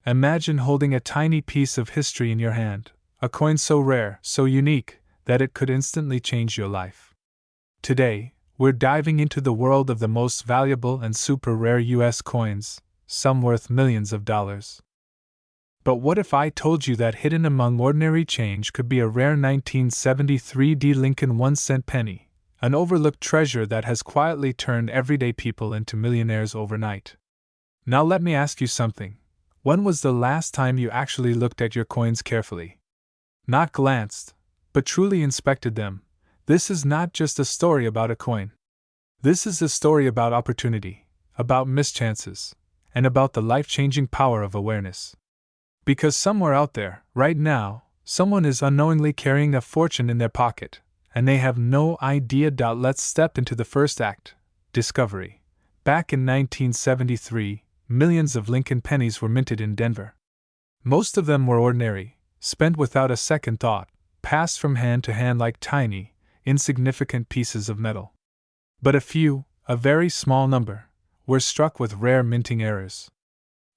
Imagine holding a tiny piece of history in your hand, a coin so rare, so unique, that it could instantly change your life. Today, we're diving into the world of the most valuable and super rare US coins, some worth millions of dollars. But what if I told you that hidden among ordinary change could be a rare 1973 D. Lincoln 1-cent penny, an overlooked treasure that has quietly turned everyday people into millionaires overnight? Now let me ask you something. When was the last time you actually looked at your coins carefully? Not glanced, but truly inspected them. This is not just a story about a coin. This is a story about opportunity, about mischances, and about the life-changing power of awareness. Because somewhere out there, right now, someone is unknowingly carrying a fortune in their pocket, and they have no idea. Let's step into the first act, discovery. Back in 1973, millions of Lincoln pennies were minted in Denver. Most of them were ordinary, spent without a second thought, passed from hand to hand like tiny, insignificant pieces of metal. But a few, a very small number, were struck with rare minting errors.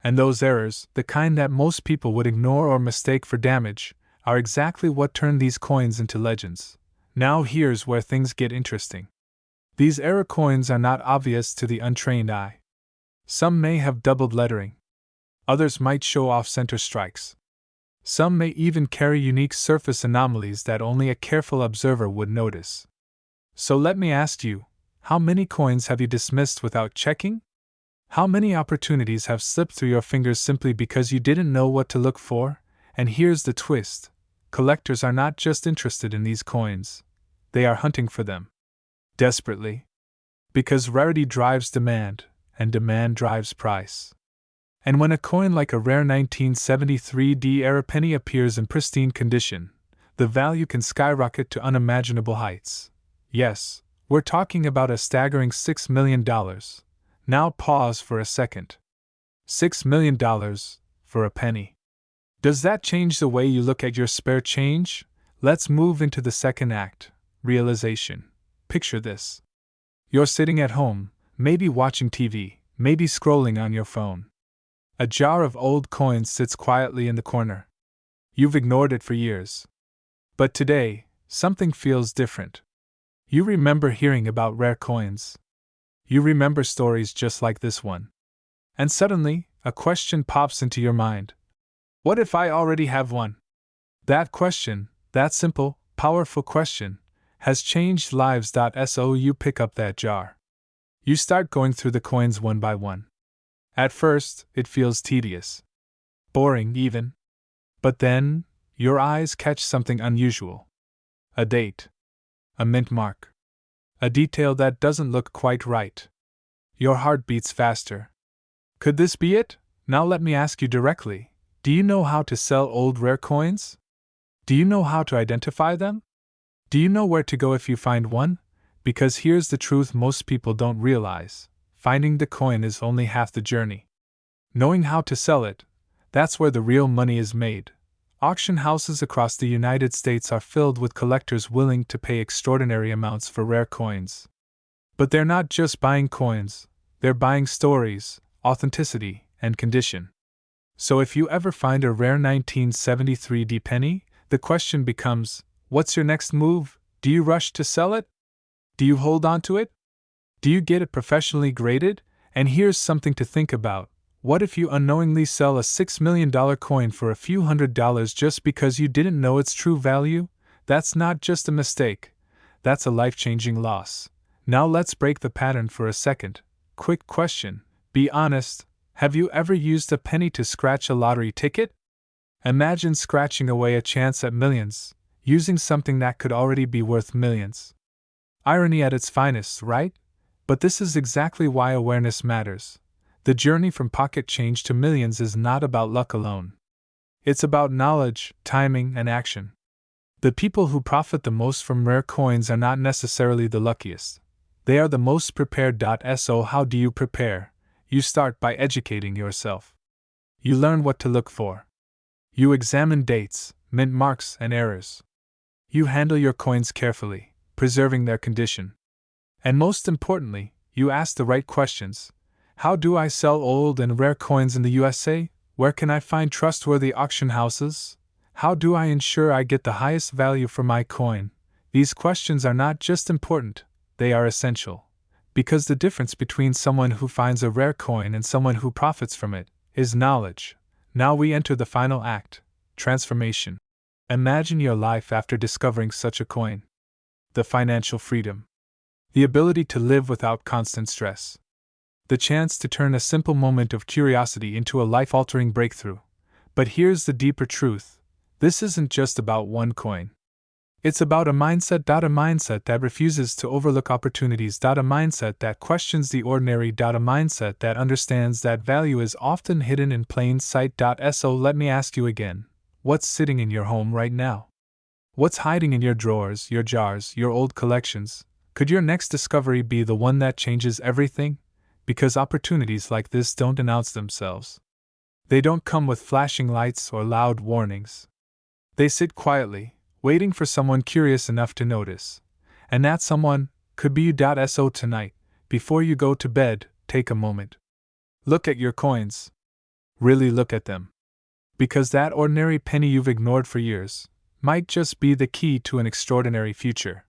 And those errors, the kind that most people would ignore or mistake for damage, are exactly what turned these coins into legends. Now here's where things get interesting. These error coins are not obvious to the untrained eye. Some may have doubled lettering. Others might show off center strikes. Some may even carry unique surface anomalies that only a careful observer would notice. So let me ask you, how many coins have you dismissed without checking? How many opportunities have slipped through your fingers simply because you didn't know what to look for? And here's the twist. Collectors are not just interested in these coins. They are hunting for them. Desperately. Because rarity drives demand, and demand drives price. And when a coin like a rare 1973 D-era penny appears in pristine condition, the value can skyrocket to unimaginable heights. Yes, we're talking about a staggering $6 million. Now pause for a second. $6 million for a penny. Does that change the way you look at your spare change? Let's move into the second act, realization. Picture this. You're sitting at home, maybe watching TV, maybe scrolling on your phone. A jar of old coins sits quietly in the corner. You've ignored it for years. But today, something feels different. You remember hearing about rare coins. You remember stories just like this one. And suddenly, a question pops into your mind. What if I already have one? That question, that simple, powerful question, has changed lives. So you pick up that jar. You start going through the coins one by one. At first, it feels tedious. Boring, even. But then, your eyes catch something unusual. A date. A mint mark. A detail that doesn't look quite right. Your heart beats faster. Could this be it? Now let me ask you directly. Do you know how to sell old rare coins? Do you know how to identify them? Do you know where to go if you find one? Because here's the truth most people don't realize. Finding the coin is only half the journey. Knowing how to sell it, that's where the real money is made. Auction houses across the United States are filled with collectors willing to pay extraordinary amounts for rare coins. But they're not just buying coins, they're buying stories, authenticity, and condition. So if you ever find a rare 1973 D penny, the question becomes, what's your next move? Do you rush to sell it? Do you hold on to it? Do you get it professionally graded? And here's something to think about. What if you unknowingly sell a $6 million coin for a few $100s just because you didn't know its true value? That's not just a mistake. That's a life-changing loss. Now let's break the pattern for a second. Quick question. Be honest. Have you ever used a penny to scratch a lottery ticket? Imagine scratching away a chance at millions, using something that could already be worth millions. Irony at its finest, right? But this is exactly why awareness matters. The journey from pocket change to millions is not about luck alone. It's about knowledge, timing, and action. The people who profit the most from rare coins are not necessarily the luckiest. They are the most prepared. So how do you prepare? You start by educating yourself. You learn what to look for. You examine dates, mint marks, and errors. You handle your coins carefully, preserving their condition. And most importantly, you ask the right questions. How do I sell old and rare coins in the USA? Where can I find trustworthy auction houses? How do I ensure I get the highest value for my coin? These questions are not just important, they are essential. Because the difference between someone who finds a rare coin and someone who profits from it is knowledge. Now we enter the final act, transformation. Imagine your life after discovering such a coin. The financial freedom. The ability to live without constant stress. The chance to turn a simple moment of curiosity into a life-altering breakthrough. But here's the deeper truth. This isn't just about one coin. It's about a mindset that refuses to overlook opportunities, a mindset that questions the ordinary, a mindset that understands that value is often hidden in plain sight. So let me ask you again, what's sitting in your home right now? What's hiding in your drawers, your jars, your old collections? Could your next discovery be the one that changes everything? Because opportunities like this don't announce themselves. They don't come with flashing lights or loud warnings. They sit quietly, waiting for someone curious enough to notice. And that someone could be you. So tonight, before you go to bed, take a moment. Look at your coins. Really look at them. Because that ordinary penny you've ignored for years might just be the key to an extraordinary future.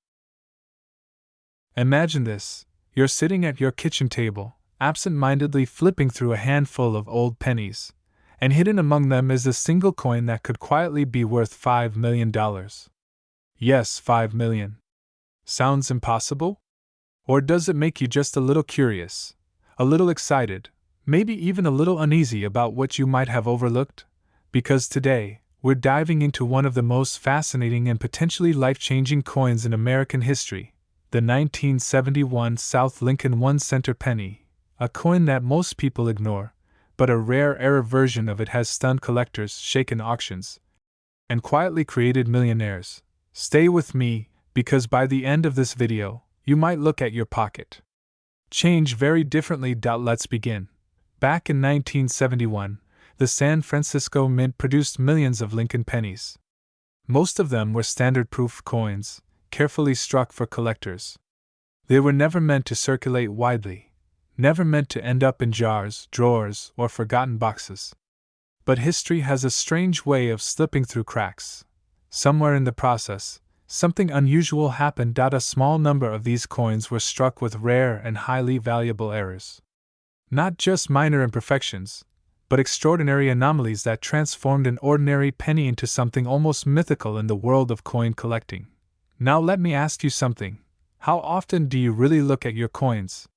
Imagine this. You're sitting at your kitchen table, absent-mindedly flipping through a handful of old pennies, and hidden among them is a single coin that could quietly be worth $5 million. Yes, 5 million. Sounds impossible? Or does it make you just a little curious, a little excited, maybe even a little uneasy about what you might have overlooked? Because today, we're diving into one of the most fascinating and potentially life-changing coins in American history, the 1971 South Lincoln 1-cent penny, a coin that most people ignore, but a rare error version of it has stunned collectors, shaken auctions, and quietly created millionaires. Stay with me, because by the end of this video, you might look at your pocket change very differently. Let's begin. Back in 1971, the San Francisco Mint produced millions of Lincoln pennies. Most of them were standard-proof coins, carefully struck for collectors. They were never meant to circulate widely, never meant to end up in jars, drawers, or forgotten boxes. But history has a strange way of slipping through cracks. Somewhere in the process, something unusual happened. A small number of these coins were struck with rare and highly valuable errors. Not just minor imperfections, but extraordinary anomalies that transformed an ordinary penny into something almost mythical in the world of coin collecting. Now let me ask you something. How often do you really look at your coins?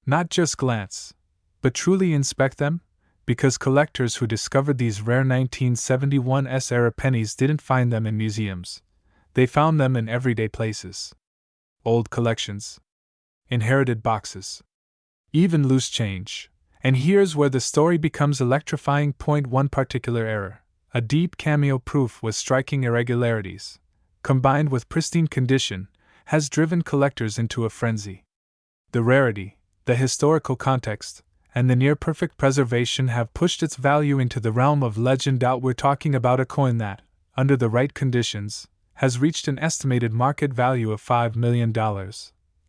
Not just glance, but truly inspect them? Because collectors who discovered these rare 1971 era pennies didn't find them in museums. They found them in everyday places. Old collections. Inherited boxes. Even loose change. And here's where the story becomes electrifying. Point one: particular error. A deep cameo proof with striking irregularities, combined with pristine condition, has driven collectors into a frenzy. The rarity, the historical context, and the near-perfect preservation have pushed its value into the realm of legend. We're talking about a coin that, under the right conditions, has reached an estimated market value of $5 million.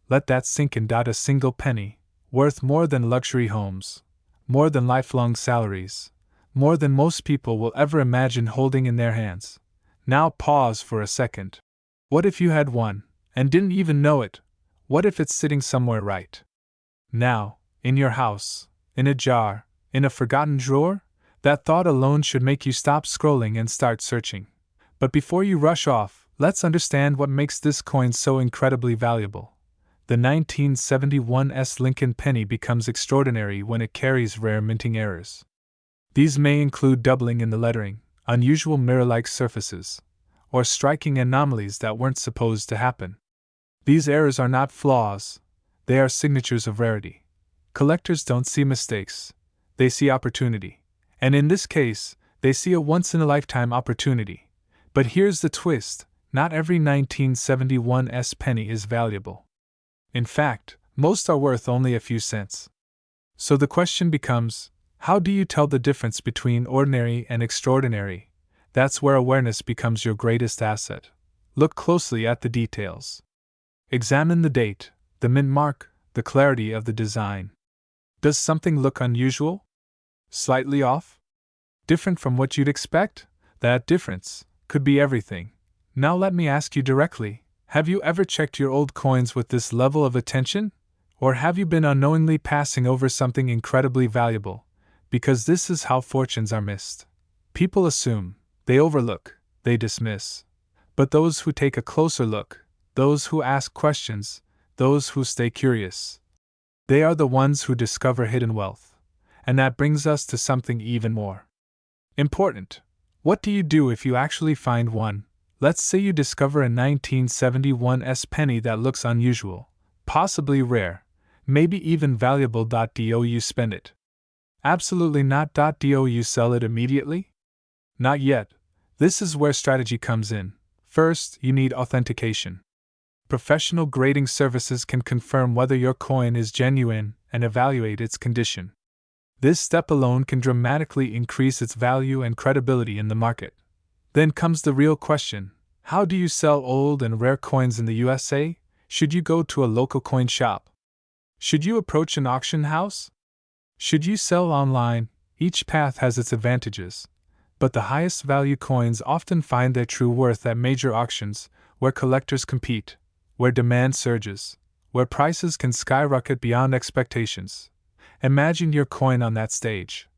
Let that sink in. A single penny, worth more than luxury homes, more than lifelong salaries, more than most people will ever imagine holding in their hands. Now pause for a second. What if you had one, and didn't even know it? What if it's sitting somewhere right now, in your house, in a jar, in a forgotten drawer? That thought alone should make you stop scrolling and start searching. But before you rush off, let's understand what makes this coin so incredibly valuable. The 1971 Lincoln penny becomes extraordinary when it carries rare minting errors. These may include doubling in the lettering, unusual mirror-like surfaces, or striking anomalies that weren't supposed to happen. These errors are not flaws, they are signatures of rarity. Collectors don't see mistakes, they see opportunity. And in this case, they see a once-in-a-lifetime opportunity. But here's the twist: not every 1971 penny is valuable. In fact, most are worth only a few cents. So the question becomes, how do you tell the difference between ordinary and extraordinary? That's where awareness becomes your greatest asset. Look closely at the details. Examine the date, the mint mark, the clarity of the design. Does something look unusual? Slightly off? Different from what you'd expect? That difference could be everything. Now let me ask you directly, have you ever checked your old coins with this level of attention? Or have you been unknowingly passing over something incredibly valuable? Because this is how fortunes are missed. People assume, they overlook, they dismiss. But those who take a closer look, those who ask questions, those who stay curious, they are the ones who discover hidden wealth. And that brings us to something even more important. What do you do if you actually find one? Let's say you discover a 1971 penny that looks unusual, possibly rare, maybe even valuable. Do you spend it? Absolutely not. Do you sell it immediately? Not yet. This is where strategy comes in. First, you need authentication. Professional grading services can confirm whether your coin is genuine and evaluate its condition. This step alone can dramatically increase its value and credibility in the market. Then comes the real question: how do you sell old and rare coins in the USA? Should you go to a local coin shop? Should you approach an auction house? Should you sell online? Each path has its advantages, but the highest value coins often find their true worth at major auctions, where collectors compete, where demand surges, where prices can skyrocket beyond expectations. Imagine your coin on that stage.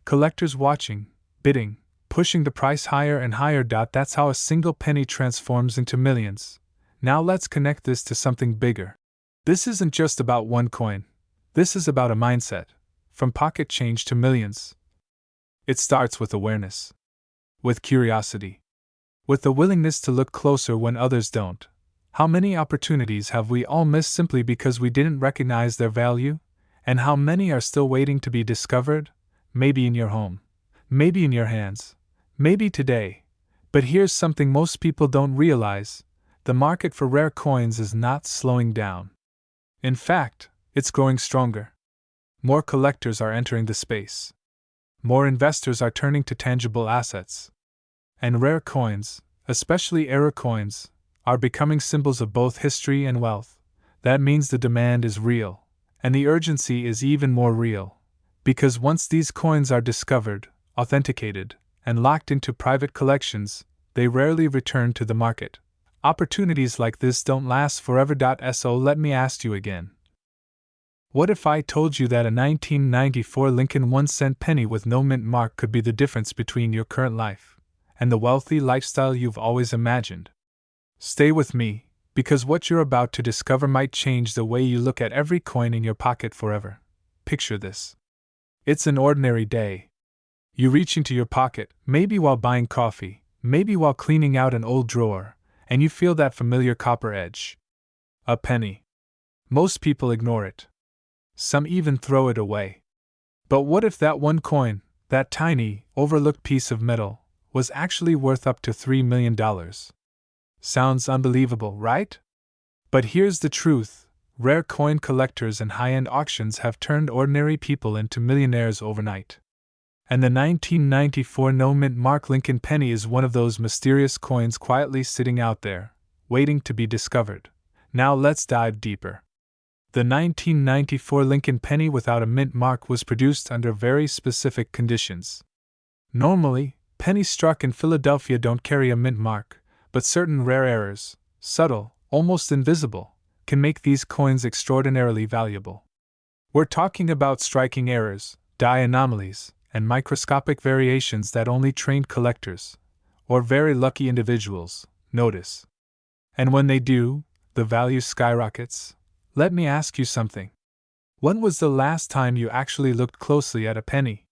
Collectors watching, bidding, pushing the price higher and higher. That's how a single penny transforms into millions. Now let's connect this to something bigger. This isn't just about one coin. This is about a mindset, from pocket change to millions. It starts with awareness, with curiosity, with the willingness to look closer when others don't. How many opportunities have we all missed simply because we didn't recognize their value? And how many are still waiting to be discovered? Maybe in your home, maybe in your hands, maybe today. But here's something most people don't realize: the market for rare coins is not slowing down. In fact, it's growing stronger. More collectors are entering the space. More investors are turning to tangible assets. And rare coins, especially era coins, are becoming symbols of both history and wealth. That means the demand is real, and the urgency is even more real. Because once these coins are discovered, authenticated, and locked into private collections, they rarely return to the market. Opportunities like this don't last forever. So let me ask you again. What if I told you that a 1994 Lincoln 1-cent penny with no mint mark could be the difference between your current life and the wealthy lifestyle you've always imagined? Stay with me, because what you're about to discover might change the way you look at every coin in your pocket forever. Picture this. It's an ordinary day. You reach into your pocket, maybe while buying coffee, maybe while cleaning out an old drawer, and you feel that familiar copper edge. A penny. Most people ignore it. Some even throw it away. But what if that one coin, that tiny, overlooked piece of metal, was actually worth up to $3 million? Sounds unbelievable, right? But here's the truth: rare coin collectors and high-end auctions have turned ordinary people into millionaires overnight. And the 1994 no-mint mark Lincoln penny is one of those mysterious coins quietly sitting out there, waiting to be discovered. Now let's dive deeper. The 1994 Lincoln penny without a mint mark was produced under very specific conditions. Normally, pennies struck in Philadelphia don't carry a mint mark, but certain rare errors, subtle, almost invisible, can make these coins extraordinarily valuable. We're talking about striking errors, die anomalies, and microscopic variations that only trained collectors, or very lucky individuals, notice. And when they do, the value skyrockets. Let me ask you something. When was the last time you actually looked closely at a penny?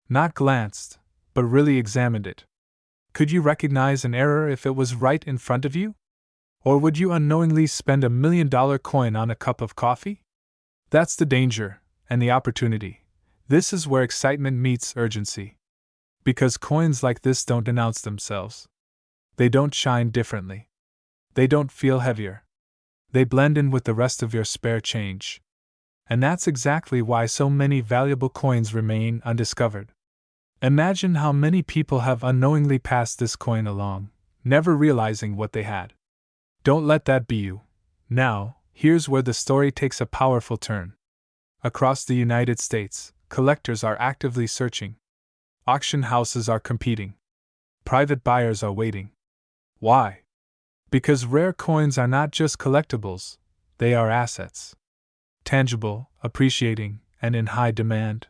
Not glanced, but really examined it. Could you recognize an error if it was right in front of you? Or would you unknowingly spend $1 million coin on a cup of coffee? That's the danger, and the opportunity. This is where excitement meets urgency. Because coins like this don't announce themselves. They don't shine differently. They don't feel heavier. They blend in with the rest of your spare change. And that's exactly why so many valuable coins remain undiscovered. Imagine how many people have unknowingly passed this coin along, never realizing what they had. Don't let that be you. Now, here's where the story takes a powerful turn. Across the United States, collectors are actively searching. Auction houses are competing. Private buyers are waiting. Why? Because rare coins are not just collectibles, they are assets. Tangible, appreciating, and in high demand.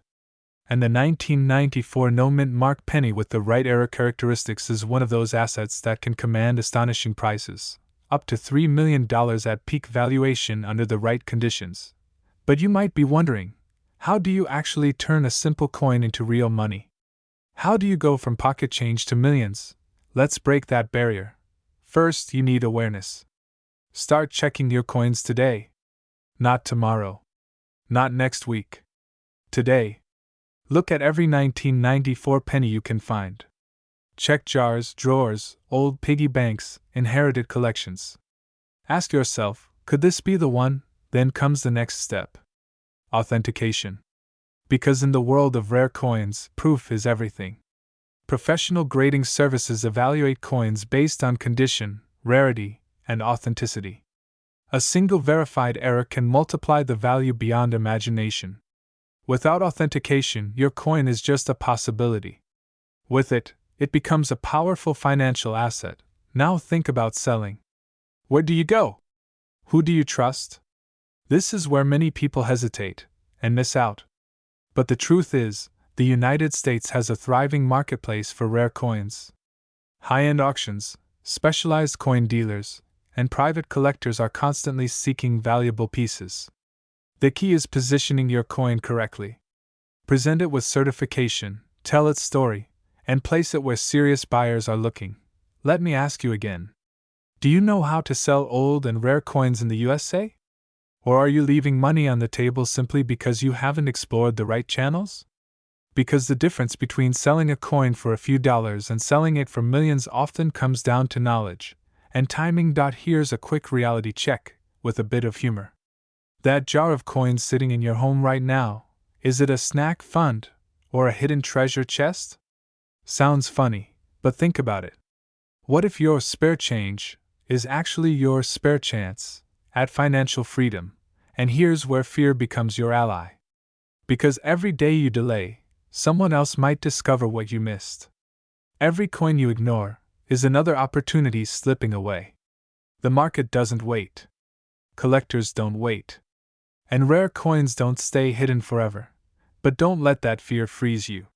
And the 1994 no-mint mark penny with the right era characteristics is one of those assets that can command astonishing prices, up to $3 million at peak valuation under the right conditions. But you might be wondering, how do you actually turn a simple coin into real money? How do you go from pocket change to millions? Let's break that barrier. First, you need awareness. Start checking your coins today. Not tomorrow. Not next week. Today. Look at every 1994 penny you can find. Check jars, drawers, old piggy banks, inherited collections. Ask yourself, could this be the one? Then comes the next step. Authentication. Because in the world of rare coins, proof is everything. Professional grading services evaluate coins based on condition, rarity, and authenticity. A single verified error can multiply the value beyond imagination. Without authentication, your coin is just a possibility. With it, it becomes a powerful financial asset. Now think about selling. Where do you go? Who do you trust? This is where many people hesitate and miss out. But the truth is, the United States has a thriving marketplace for rare coins. High-end auctions, specialized coin dealers, and private collectors are constantly seeking valuable pieces. The key is positioning your coin correctly. Present it with certification, tell its story, and place it where serious buyers are looking. Let me ask you again. Do you know how to sell old and rare coins in the USA? Or are you leaving money on the table simply because you haven't explored the right channels? Because the difference between selling a coin for a few dollars and selling it for millions often comes down to knowledge and timing. Here's a quick reality check, with a bit of humor. That jar of coins sitting in your home right now, is it a snack fund or a hidden treasure chest? Sounds funny, but think about it. What if your spare change is actually your spare chance at financial freedom? And here's where fear becomes your ally. Because every day you delay, someone else might discover what you missed. Every coin you ignore is another opportunity slipping away. The market doesn't wait. Collectors don't wait. And rare coins don't stay hidden forever. But don't let that fear freeze you.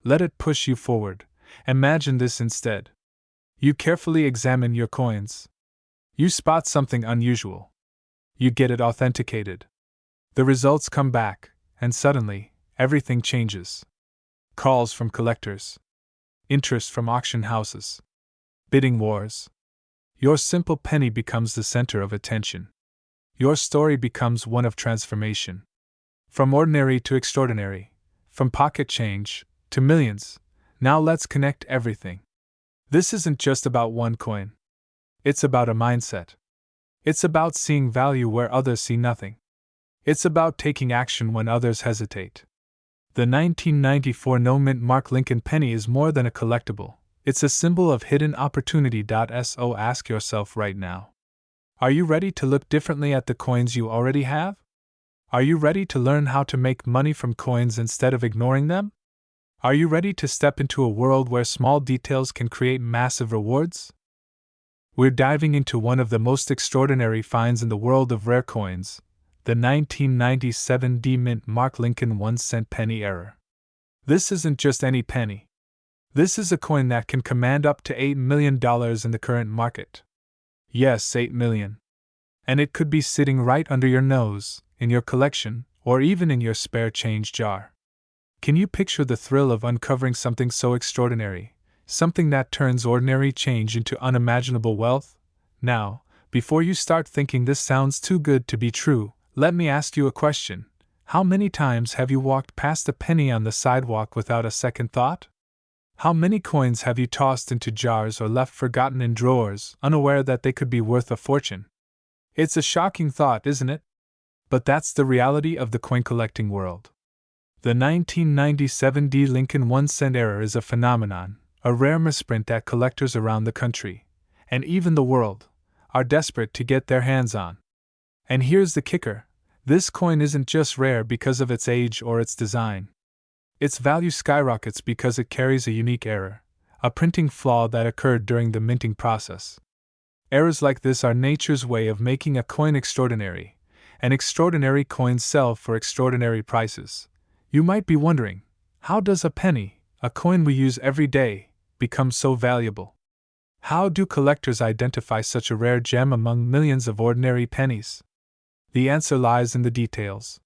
Let it push you forward. Imagine this instead. You carefully examine your coins. You spot something unusual. You get it authenticated. The results come back, and suddenly, everything changes. Calls from collectors. Interest from auction houses. Bidding wars. Your simple penny becomes the center of attention. Your story becomes one of transformation. From ordinary to extraordinary. From pocket change to millions. Now let's connect everything. This isn't just about one coin. It's about a mindset. It's about seeing value where others see nothing. It's about taking action when others hesitate. The 1994 no-mint mark Lincoln penny is more than a collectible. It's a symbol of hidden opportunity. So ask yourself right now. Are you ready to look differently at the coins you already have? Are you ready to learn how to make money from coins instead of ignoring them? Are you ready to step into a world where small details can create massive rewards? We're diving into one of the most extraordinary finds in the world of rare coins, the 1997 D-mint mark Lincoln 1-cent penny error. This isn't just any penny. This is a coin that can command up to $8 million in the current market. Yes, $8 million. And it could be sitting right under your nose, in your collection, or even in your spare change jar. Can you picture the thrill of uncovering something so extraordinary, something that turns ordinary change into unimaginable wealth? Now, before you start thinking this sounds too good to be true, let me ask you a question. How many times have you walked past a penny on the sidewalk without a second thought? How many coins have you tossed into jars or left forgotten in drawers, unaware that they could be worth a fortune? It's a shocking thought, isn't it? But that's the reality of the coin collecting world. The 1997 D Lincoln 1-cent error is a phenomenon, a rare misprint that collectors around the country, and even the world, are desperate to get their hands on. And here's the kicker: this coin isn't just rare because of its age or its design. Its value skyrockets because it carries a unique error, a printing flaw that occurred during the minting process. Errors like this are nature's way of making a coin extraordinary, and extraordinary coins sell for extraordinary prices. You might be wondering, how does a penny, a coin we use every day, become so valuable? How do collectors identify such a rare gem among millions of ordinary pennies? The answer lies in the details.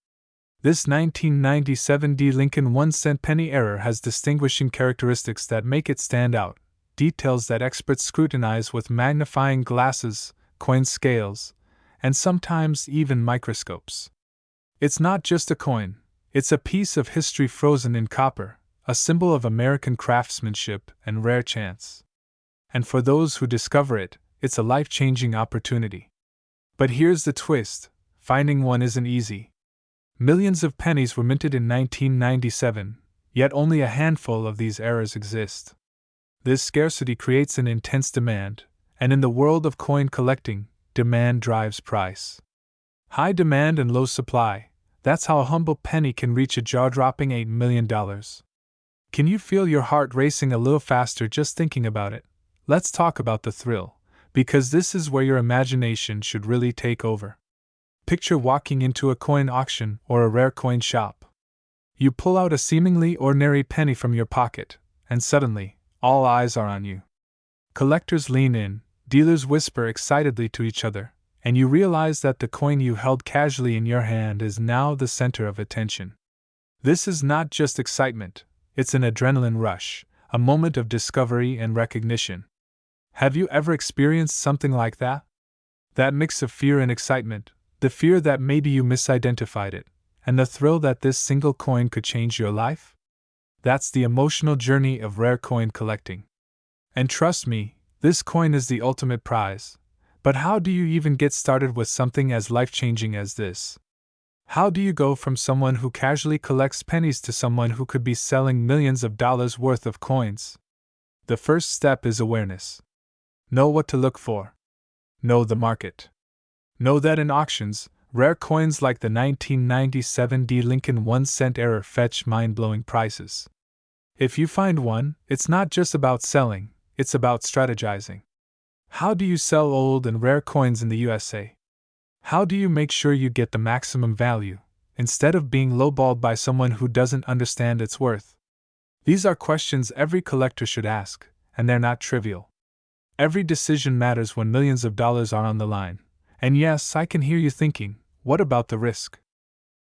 This 1997 D. Lincoln 1-cent penny error has distinguishing characteristics that make it stand out, details that experts scrutinize with magnifying glasses, coin scales, and sometimes even microscopes. It's not just a coin, it's a piece of history frozen in copper, a symbol of American craftsmanship and rare chance. And for those who discover it, it's a life-changing opportunity. But here's the twist: finding one isn't easy. Millions of pennies were minted in 1997, yet only a handful of these errors exist. This scarcity creates an intense demand, and in the world of coin collecting, demand drives price. High demand and low supply, that's how a humble penny can reach a jaw-dropping $8 million. Can you feel your heart racing a little faster just thinking about it? Let's talk about the thrill, because this is where your imagination should really take over. Picture walking into a coin auction or a rare coin shop. You pull out a seemingly ordinary penny from your pocket, and suddenly, all eyes are on you. Collectors lean in, dealers whisper excitedly to each other, and you realize that the coin you held casually in your hand is now the center of attention. This is not just excitement, it's an adrenaline rush, a moment of discovery and recognition. Have you ever experienced something like that? That mix of fear and excitement, the fear that maybe you misidentified it, and the thrill that this single coin could change your life? That's the emotional journey of rare coin collecting. And trust me, this coin is the ultimate prize. But how do you even get started with something as life-changing as this? How do you go from someone who casually collects pennies to someone who could be selling millions of dollars worth of coins? The first step is awareness. Know what to look for. Know the market. Know that in auctions, rare coins like the 1997 D. Lincoln 1-cent error fetch mind-blowing prices. If you find one, it's not just about selling, it's about strategizing. How do you sell old and rare coins in the USA? How do you make sure you get the maximum value, instead of being lowballed by someone who doesn't understand its worth? These are questions every collector should ask, and they're not trivial. Every decision matters when millions of dollars are on the line. And yes, I can hear you thinking, what about the risk?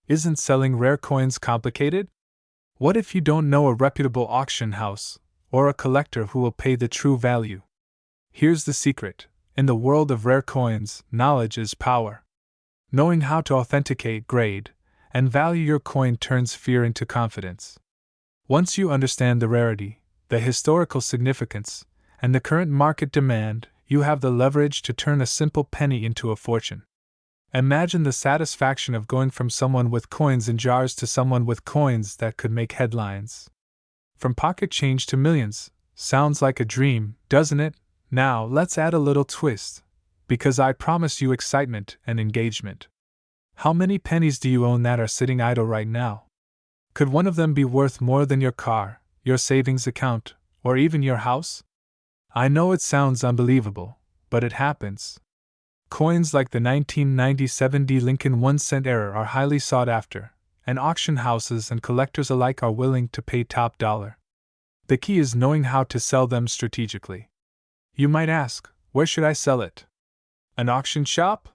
Isn't selling rare coins complicated? What if you don't know a reputable auction house, or a collector who will pay the true value? Here's the secret: in the world of rare coins, knowledge is power. Knowing how to authenticate, grade, and value your coin turns fear into confidence. Once you understand the rarity, the historical significance, and the current market demand, you have the leverage to turn a simple penny into a fortune. Imagine the satisfaction of going from someone with coins in jars to someone with coins that could make headlines. From pocket change to millions. Sounds like a dream, doesn't it? Now let's add a little twist, because I promise you excitement and engagement. How many pennies do you own that are sitting idle right now? Could one of them be worth more than your car, your savings account, or even your house? I know it sounds unbelievable, but it happens. Coins like the 1997 D. Lincoln 1-cent error are highly sought after, and auction houses and collectors alike are willing to pay top dollar. The key is knowing how to sell them strategically. You might ask, where should I sell it? An auction shop?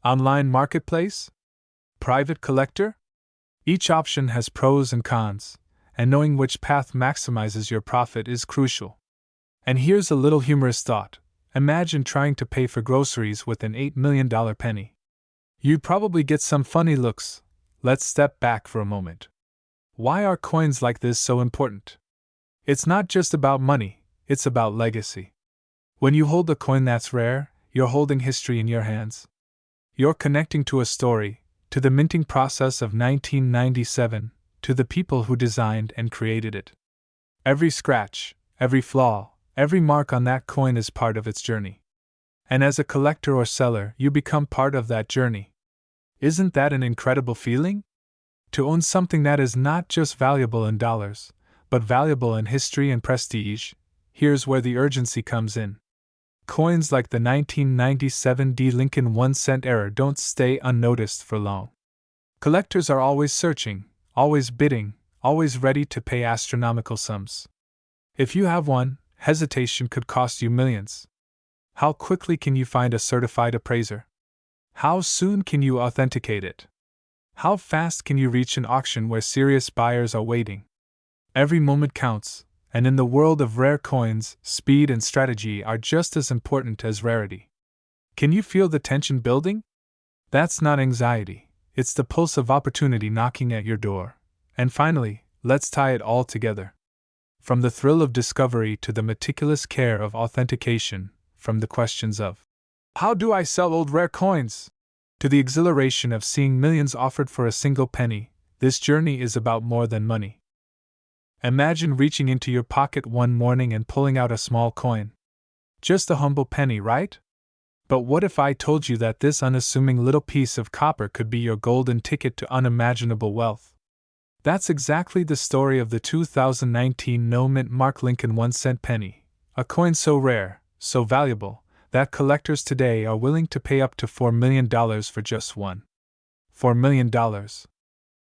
Online marketplace? Private collector? Each option has pros and cons, and knowing which path maximizes your profit is crucial. And here's a little humorous thought. Imagine trying to pay for groceries with an $8 million penny. You'd probably get some funny looks. Let's step back for a moment. Why are coins like this so important? It's not just about money, it's about legacy. When you hold a coin that's rare, you're holding history in your hands. You're connecting to a story, to the minting process of 1997, to the people who designed and created it. Every scratch, every flaw, every mark on that coin is part of its journey. And as a collector or seller, you become part of that journey. Isn't that an incredible feeling? To own something that is not just valuable in dollars, but valuable in history and prestige, here's where the urgency comes in. Coins like the 1997 D Lincoln 1-cent era don't stay unnoticed for long. Collectors are always searching, always bidding, always ready to pay astronomical sums. If you have one, hesitation could cost you millions. How quickly can you find a certified appraiser? How soon can you authenticate it? How fast can you reach an auction where serious buyers are waiting? Every moment counts, and in the world of rare coins, speed and strategy are just as important as rarity. Can you feel the tension building? That's not anxiety, it's the pulse of opportunity knocking at your door. And finally, let's tie it all together. From the thrill of discovery to the meticulous care of authentication, from the questions of, how do I sell old rare coins? To the exhilaration of seeing millions offered for a single penny, this journey is about more than money. Imagine reaching into your pocket one morning and pulling out a small coin. Just a humble penny, right? But what if I told you that this unassuming little piece of copper could be your golden ticket to unimaginable wealth? That's exactly the story of the 2019 no-mint Mark Lincoln 1-cent penny, a coin so rare, so valuable, that collectors today are willing to pay up to $4 million for just one. $4 million.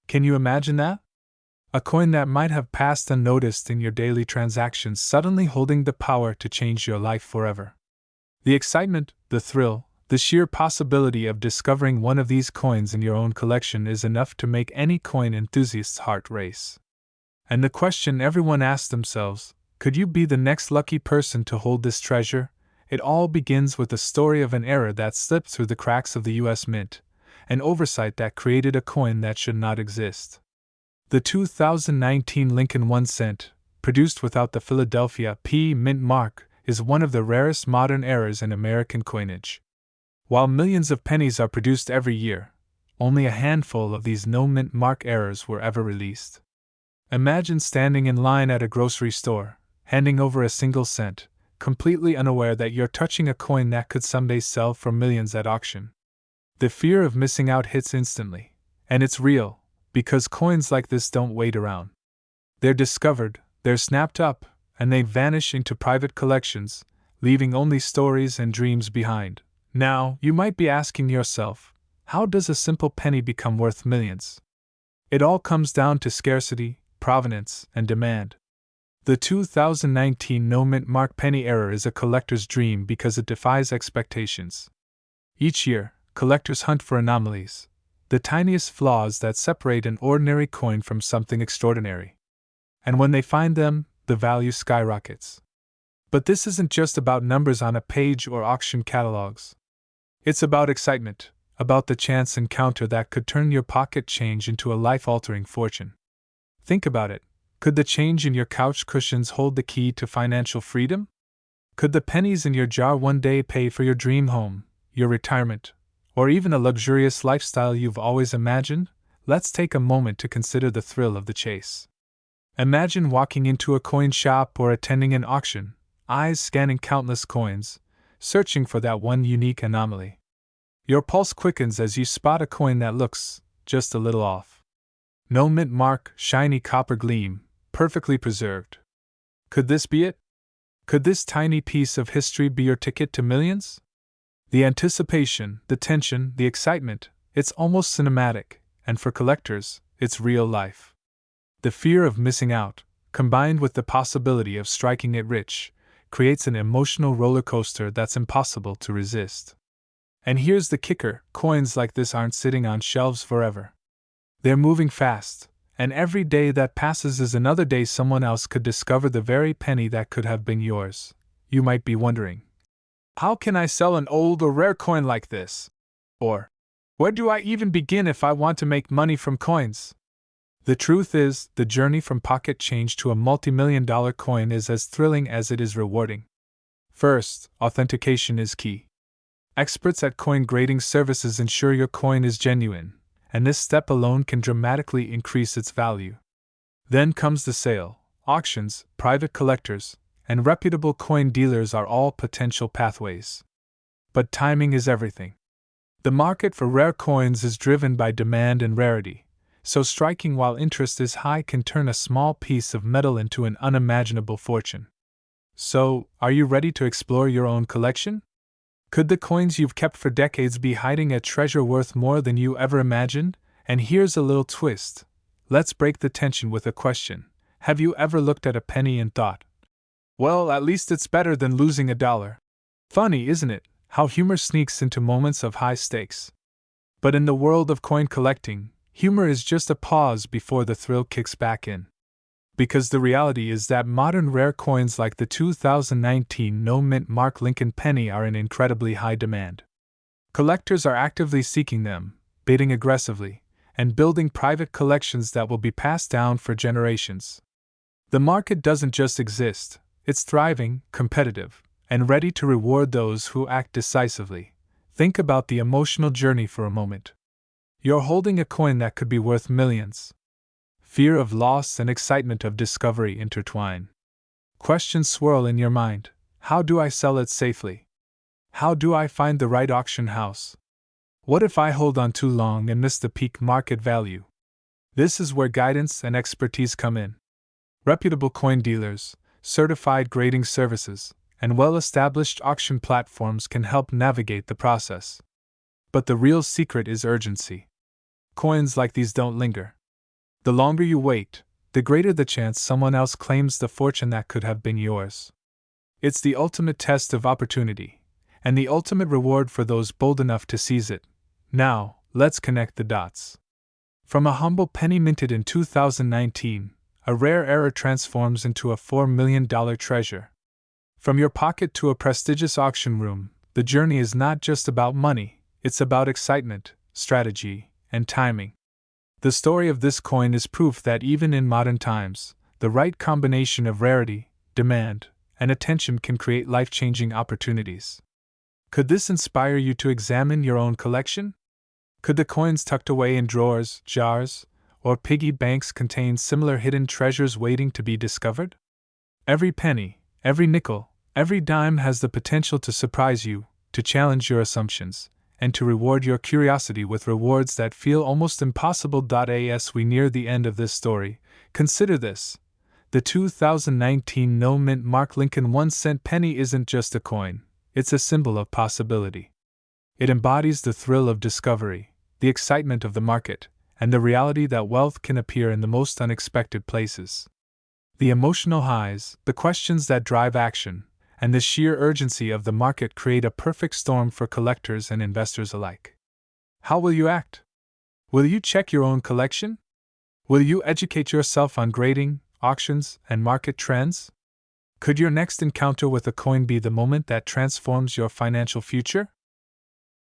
Can you imagine that? A coin that might have passed unnoticed in your daily transactions suddenly holding the power to change your life forever. The excitement, the thrill, the sheer possibility of discovering one of these coins in your own collection is enough to make any coin enthusiast's heart race. And the question everyone asks themselves, could you be the next lucky person to hold this treasure? It all begins with the story of an error that slipped through the cracks of the U.S. Mint, an oversight that created a coin that should not exist. The 2019 Lincoln 1-cent, produced without the Philadelphia P mint mark, is one of the rarest modern errors in American coinage. While millions of pennies are produced every year, only a handful of these no-mint mark errors were ever released. Imagine standing in line at a grocery store, handing over a single cent, completely unaware that you're touching a coin that could someday sell for millions at auction. The fear of missing out hits instantly, and it's real, because coins like this don't wait around. They're discovered, they're snapped up, and they vanish into private collections, leaving only stories and dreams behind. Now, you might be asking yourself, how does a simple penny become worth millions? It all comes down to scarcity, provenance, and demand. The 2019 no-mint mark penny error is a collector's dream because it defies expectations. Each year, collectors hunt for anomalies, the tiniest flaws that separate an ordinary coin from something extraordinary. And when they find them, the value skyrockets. But this isn't just about numbers on a page or auction catalogs. It's about excitement, about the chance encounter that could turn your pocket change into a life-altering fortune. Think about it. Could the change in your couch cushions hold the key to financial freedom? Could the pennies in your jar one day pay for your dream home, your retirement, or even a luxurious lifestyle you've always imagined? Let's take a moment to consider the thrill of the chase. Imagine walking into a coin shop or attending an auction, eyes scanning countless coins, searching for that one unique anomaly. Your pulse quickens as you spot a coin that looks just a little off. No mint mark, shiny copper gleam, perfectly preserved. Could this be it? Could this tiny piece of history be your ticket to millions? The anticipation, the tension, the excitement, it's almost cinematic, and for collectors, it's real life. The fear of missing out, combined with the possibility of striking it rich, creates an emotional roller coaster that's impossible to resist. And here's the kicker, coins like this aren't sitting on shelves forever. They're moving fast, and every day that passes is another day someone else could discover the very penny that could have been yours. You might be wondering, how can I sell an old or rare coin like this? Or, where do I even begin if I want to make money from coins? The truth is, the journey from pocket change to a multi-million-dollar coin is as thrilling as it is rewarding. First, authentication is key. Experts at coin grading services ensure your coin is genuine, and this step alone can dramatically increase its value. Then comes the sale. Auctions, private collectors, and reputable coin dealers are all potential pathways. But timing is everything. The market for rare coins is driven by demand and rarity, so striking while interest is high can turn a small piece of metal into an unimaginable fortune. So, are you ready to explore your own collection? Could the coins you've kept for decades be hiding a treasure worth more than you ever imagined? And here's a little twist. Let's break the tension with a question. Have you ever looked at a penny and thought, well, at least it's better than losing $1? Funny, isn't it, how humor sneaks into moments of high stakes? But in the world of coin collecting, humor is just a pause before the thrill kicks back in. Because the reality is that modern rare coins like the 2019 no-mint Mark Lincoln penny are in incredibly high demand. Collectors are actively seeking them, bidding aggressively, and building private collections that will be passed down for generations. The market doesn't just exist, it's thriving, competitive, and ready to reward those who act decisively. Think about the emotional journey for a moment. You're holding a coin that could be worth millions. Fear of loss and excitement of discovery intertwine. Questions swirl in your mind. How do I sell it safely? How do I find the right auction house? What if I hold on too long and miss the peak market value? This is where guidance and expertise come in. Reputable coin dealers, certified grading services, and well-established auction platforms can help navigate the process. But the real secret is urgency. Coins like these don't linger. The longer you wait, the greater the chance someone else claims the fortune that could have been yours. It's the ultimate test of opportunity, and the ultimate reward for those bold enough to seize it. Now, let's connect the dots. From a humble penny minted in 2019, a rare error transforms into a $4 million treasure. From your pocket to a prestigious auction room, the journey is not just about money, it's about excitement, strategy, and timing. The story of this coin is proof that even in modern times, the right combination of rarity, demand, and attention can create life-changing opportunities. Could this inspire you to examine your own collection? Could the coins tucked away in drawers, jars, or piggy banks contain similar hidden treasures waiting to be discovered? Every penny, every nickel, every dime has the potential to surprise you, to challenge your assumptions, and to reward your curiosity with rewards that feel almost impossible. As we near the end of this story, consider this. The 2019 no-mint Mark Lincoln 1-cent penny isn't just a coin, it's a symbol of possibility. It embodies the thrill of discovery, the excitement of the market, and the reality that wealth can appear in the most unexpected places. The emotional highs, the questions that drive action, and the sheer urgency of the market create a perfect storm for collectors and investors alike. How will you act? Will you check your own collection? Will you educate yourself on grading, auctions, and market trends? Could your next encounter with a coin be the moment that transforms your financial future?